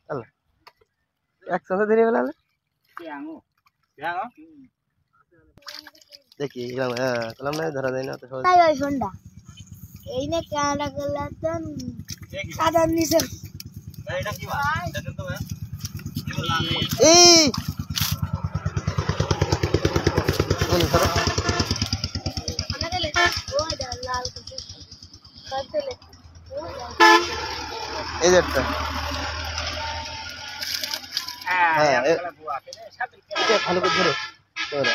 আল্লাহ একসাথে ধরে ফেলালে দেখি কলাম না ধরা যায় না তো সহজে তাই ওই ফোনটা এই নে ক্যামেরা করলে তো সাধারণ নিচে এটা কি মাছ দেখেন তো ভাই এই কোন ধরো এই যে একটা হ্যাঁ এটা ভালো করে ধরো তোরা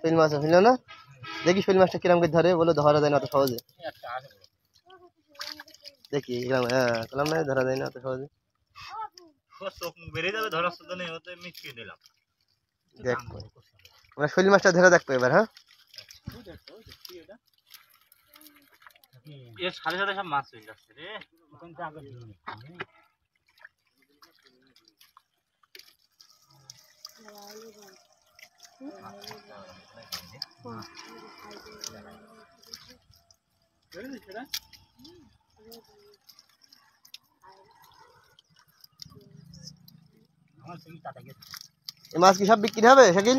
শৈল মাছ ফেলল না দেখি শৈল মাছটা কিরম করে ধরে বলে ধরা যায় না অত সহজে দেখি কলাম না ধরা যায় না অত সহজে বেরিয়ে যাবে ধরার সুযোগ নেই ওতে মিশিয়ে দিলাম দেখো আমরা শৈল মাছটা ধরে দেখবো এবার হ্যাঁ এর সাথে সাথে সব মাছ চলে যাচ্ছে রে এই মাছ কি সব বিক্রি হবে শাকিল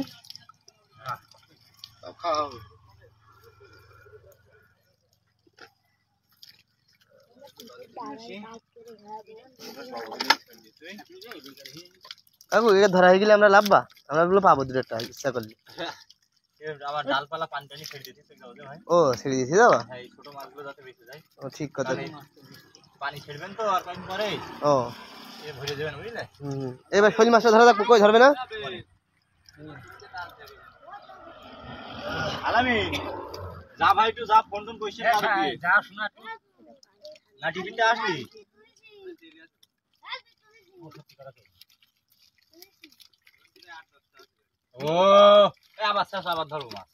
কাকু এটা ধরা হয়ে গেলে আমরা লাভবা আমরা গুলো পাবো দুটো ইচ্ছা করলে আবার ডালপালা পানি টানি ছেড়ে দিতে ভাই ও ছেড়ে দিয়েছি যাবা হ্যাঁ এই ছোট মাছগুলো যাতে বেঁচে যায় ও ঠিক কথা পানি ছেড়বেন তো আর কয়েকদিন পরে ও এ ভরে দেবেন বুঝলে এবার শৈল মাছটা ধরা থাকবো কই ধরবে না আলামি যা ভাই একটু যা ফোন টোন কইছিস যা শোনা না টিভিতে আসবি ও আবার চাষ আবার ধরবো মাছ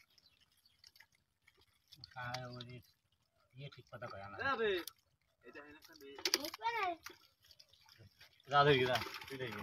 ঠিক কথা কয় না যা দেখি যা তুই দেখি